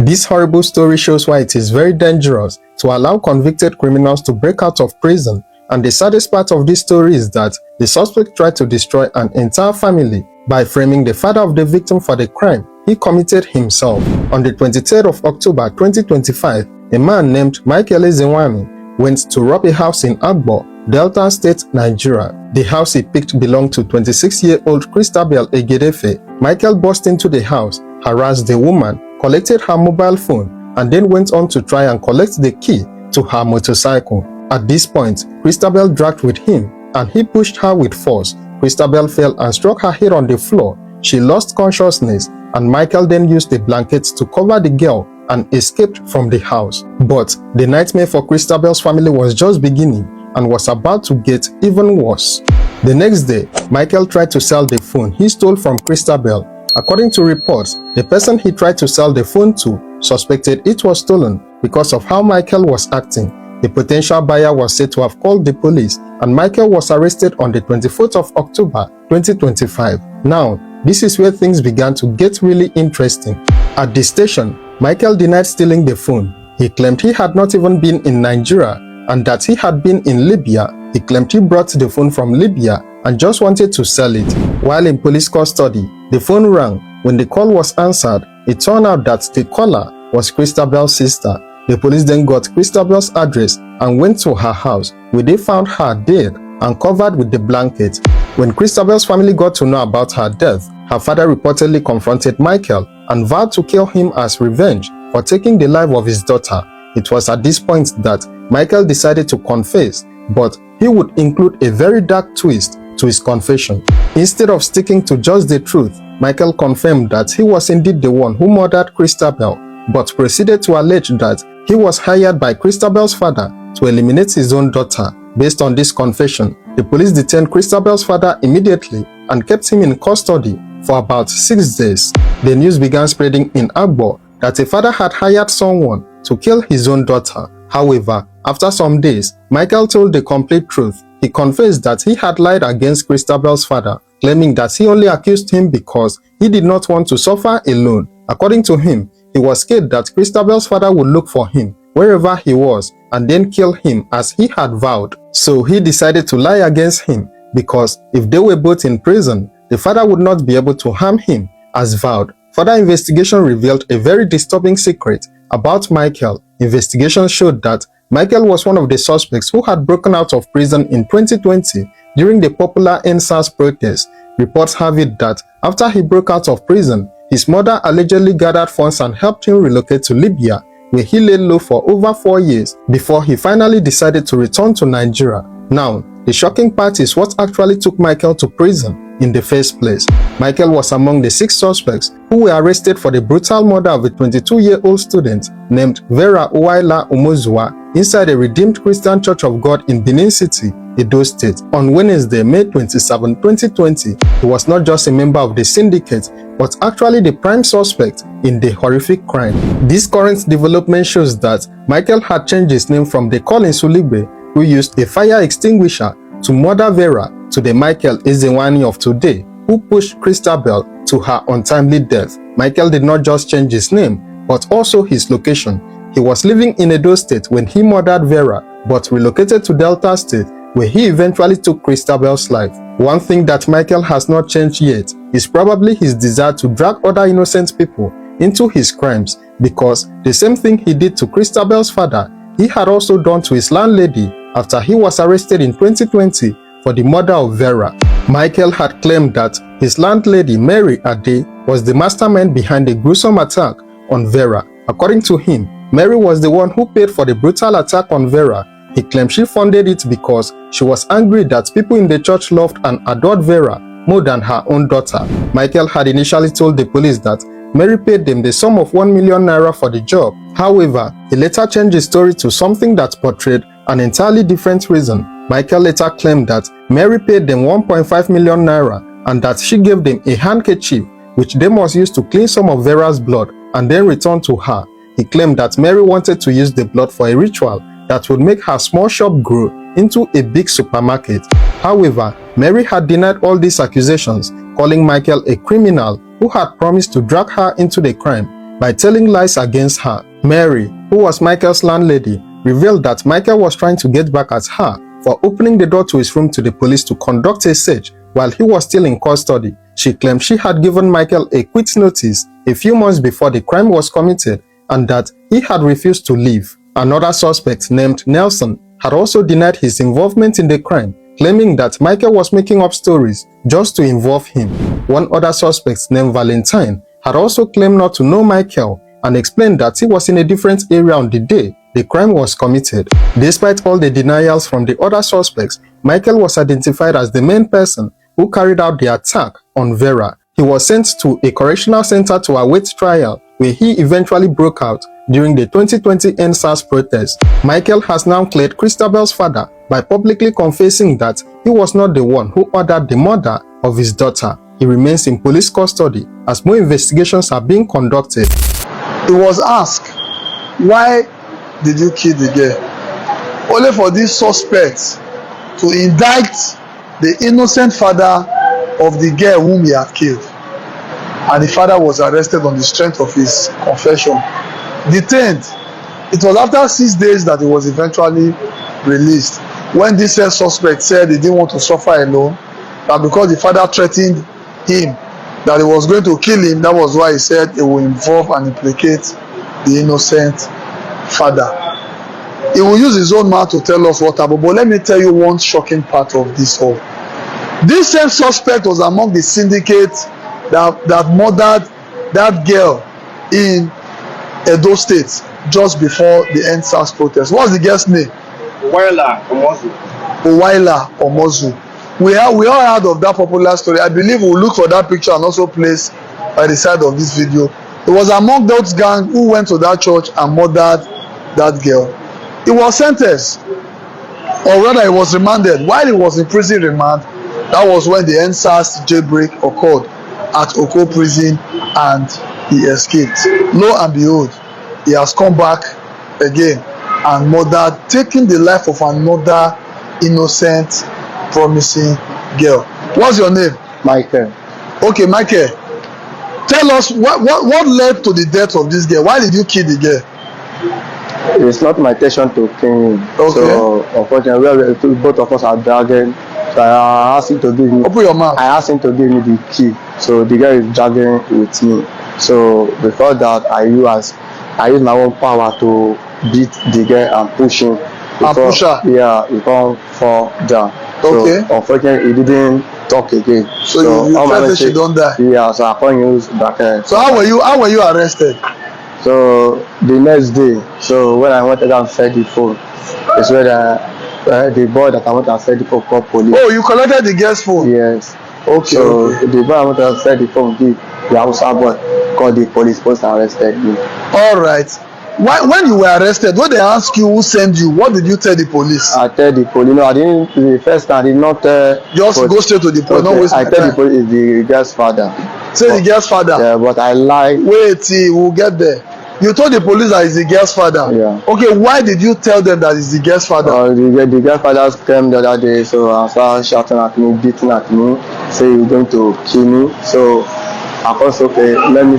This horrible story shows why it is very dangerous to allow convicted criminals to break out of prison, and the saddest part of this story is that the suspect tried to destroy an entire family by framing the father of the victim for the crime he committed himself. On the 23rd of October 2025, a man named Michael Ezenwai went to rob a house in Agbo, Delta State, Nigeria. The house he picked belonged to 26-year-old Christabel Egedefe. Michael burst into the house, harassed the woman, collected her mobile phone, and then went on to try and collect the key to her motorcycle. At this point, Christabel dragged with him and he pushed her with force. Christabel fell and struck her head on the floor. She lost consciousness, and Michael then used a blanket to cover the girl and escaped from the house. But the nightmare for Christabel's family was just beginning and was about to get even worse. The next day, Michael tried to sell the phone he stole from Christabel. According to reports, the person he tried to sell the phone to suspected it was stolen because of how Michael was acting. The potential buyer was said to have called the police, and Michael was arrested on the 24th of October 2025. Now, this is where things began to get really interesting. At the station, Michael denied stealing the phone. He claimed he had not even been in Nigeria and that he had been in Libya. He claimed he brought the phone from Libya and just wanted to sell it. While in police custody, the phone rang. When the call was answered, it turned out that the caller was Christabel's sister. The police then got Christabel's address and went to her house, where they found her dead and covered with the blanket. When Christabel's family got to know about her death, her father reportedly confronted Michael and vowed to kill him as revenge for taking the life of his daughter. It was at this point that Michael decided to confess, but he would include a very dark twist to his confession. Instead of sticking to just the truth, Michael confirmed that he was indeed the one who murdered Christabel, but proceeded to allege that he was hired by Christabel's father to eliminate his own daughter. Based on this confession, the police detained Christabel's father immediately and kept him in custody for about 6 days. The news began spreading in Agbo that a father had hired someone to kill his own daughter. However, after some days, Michael told the complete truth. He confessed that he had lied against Christabel's father, claiming that he only accused him because he did not want to suffer alone. According to him, he was scared that Christabel's father would look for him wherever he was and then kill him as he had vowed. So he decided to lie against him because if they were both in prison, the father would not be able to harm him as vowed. Further investigation revealed a very disturbing secret about Michael. Investigation showed that Michael was one of the suspects who had broken out of prison in 2020 during the popular End SARS protest. Reports have it that after he broke out of prison, his mother allegedly gathered funds and helped him relocate to Libya, where he lay low for over 4 years before he finally decided to return to Nigeria. Now, the shocking part is what actually took Michael to prison in the first place. Michael was among the 6 suspects who were arrested for the brutal murder of a 22-year-old student named Miss Uwaila Omozuwa inside a Redeemed Christian Church of God in Benin City, Edo State. On Wednesday, May 27, 2020, he was not just a member of the syndicate, but actually the prime suspect in the horrific crime. This current development shows that Michael had changed his name from the Collins Ulegbe, who used a fire extinguisher to murder Vera, to the Michael Ezenwai of today, who pushed Christabel to her untimely death. Michael did not just change his name, but also his location. He was living in Edo State when he murdered Vera, but relocated to Delta State, where he eventually took Christabel's life. One thing that Michael has not changed yet is probably his desire to drag other innocent people into his crimes, because the same thing he did to Christabel's father, he had also done to his landlady after he was arrested in 2020 for the murder of Vera. Michael had claimed that his landlady Mary Ade was the mastermind behind the gruesome attack on Vera. According to him, Mary was the one who paid for the brutal attack on Vera. He claimed she funded it because she was angry that people in the church loved and adored Vera more than her own daughter. Michael had initially told the police that Mary paid them the sum of 1 million naira for the job. However, he later changed his story to something that portrayed an entirely different reason. Michael later claimed that Mary paid them 1.5 million naira and that she gave them a handkerchief which they must use to clean some of Vera's blood and then return to her. He claimed that Mary wanted to use the blood for a ritual that would make her small shop grow into a big supermarket. However, Mary had denied all these accusations, calling Michael a criminal who had promised to drag her into the crime. by telling lies against her. Mary, who was Michael's landlady, revealed that Michael was trying to get back at her for opening the door to his room to the police to conduct a search while he was still in custody. She claimed she had given Michael a quit notice a few months before the crime was committed and that he had refused to leave. Another suspect named Nelson had also denied his involvement in the crime, claiming that Michael was making up stories just to involve him. One other suspect named Valentine had also claimed not to know Michael and explained that he was in a different area on the day the crime was committed. Despite all the denials from the other suspects, Michael was identified as the main person who carried out the attack on Vera. He was sent to a correctional center to await trial, where he eventually broke out during the 2020 End SARS protest. Michael has now cleared Christabel's father by publicly confessing that he was not the one who ordered the murder of his daughter. He remains in police custody as more investigations are being conducted. He was asked, why did you kill the girl? Only for these suspects to indict the innocent father of the girl whom he had killed. And the father was arrested on the strength of his confession. Detained. It was after 6 days that he was eventually released. When this first suspect said he didn't want to suffer alone, that because the father threatened him that he was going to kill him, that was why he said it will involve and implicate the innocent father. He will use his own mouth to tell us what happened, but let me tell you one shocking part of this whole. This same suspect was among the syndicate that murdered that girl in Edo State just before the End SARS protest. What's the girl's name? Uwaila Omozuwa. Uwaila Omozuwa. We all heard of that popular story. I believe we'll look for that picture and also place by the side of this video. It was among those gang who went to that church and murdered that girl. He was sentenced, or rather he was remanded. While he was in prison remand, that was when the End SARS jailbreak occurred at Oko prison and he escaped. Lo and behold, he has come back again and murdered, taking the life of another innocent, promising girl. What's your name? Michael. Okay, Michael. Tell us what led to the death of this girl. Why did you kill the girl? It's not my intention to kill him. Okay. So unfortunately, both of us are dragging. So I asked him to give me. Open your mouth. I asked him to give me the key. So the guy is dragging with me. So before that, I used my own power to beat the guy and push him. And push her? Yeah, he can't fall down. Okay. So unfortunately, he didn't talk again. So you felt that she don't die? Yeah, so I can't use back. So how were you arrested? So the next day, so when I went to go and fed the phone, it's where the boy that I went to fed the phone called police. Oh, you collected the girl's phone? Yes. Okay. So okay. the boy I went to fed the phone, the Hausa boy called the police and arrested me. All right. When you were arrested, when they asked you who sent you, what did you tell the police? I tell the police. No, I didn't. The first time I did not. Just go straight to the police. Okay. Not waste I my tell time. the police it's the girl's father. Say the girl's father. Yeah, but I lied. Wait till we'll get there. You told the police that it's the girl's father. Yeah. Okay, why did you tell them that it's the girl's father? The girl's father came the other day, so I started shouting at me, beating at me, saying you're going to kill me. So I thought, okay, let me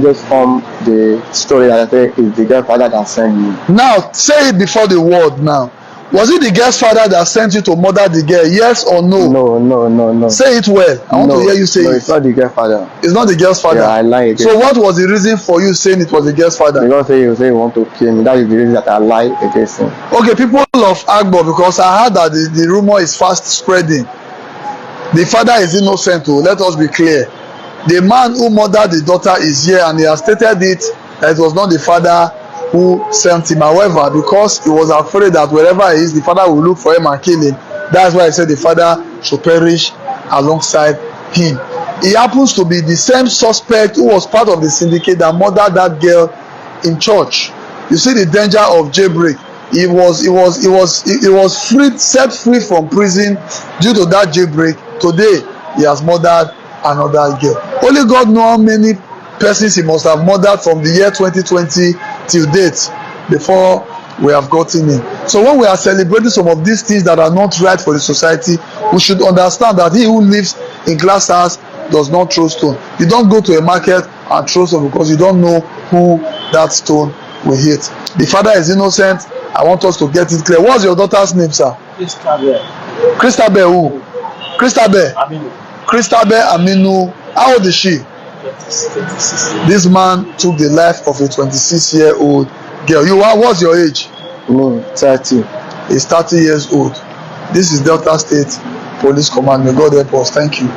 just form the story that I think is the girl's father that sent me. Now, say it before the word now. Was it the girl's father that sent you to murder the girl? Yes or no? No. Say it well. I want to hear you say it. It's not the girl's father. It's not the girl's father. Yeah, I lied. So what was the reason for you saying it was the girl's father? Because you say you want to kill me. That is the reason that I lied against him. Okay, people of Agbo, because I heard that the rumor is fast spreading. The father is innocent. Oh, let us be clear. The man who murdered the daughter is here, and he has stated it that it was not the father who sent him. However, because he was afraid that wherever he is, the father will look for him and kill him, that's why he said the father should perish alongside him. He happens to be the same suspect who was part of the syndicate that murdered that girl in church. You see the danger of jailbreak. He was set free from prison due to that jailbreak. Today, he has murdered another girl. Only God knows how many persons he must have murdered from the year 2020 till date before we have gotten in. So when we are celebrating some of these things that are not right for the society, we should understand that he who lives in glass house does not throw stone. You don't go to a market and throw stone because you don't know who that stone will hit. The father is innocent. I want us to get it clear. What's your daughter's name, sir? Christabel. Christabel who? Christabel. Aminu. Christabel Aminu. How old is she? 26. This man took the life of a 26-year-old girl. You are, what's your age? Me, 30. He's 30 years old. This is Delta State Police Command. May God help us. Thank you.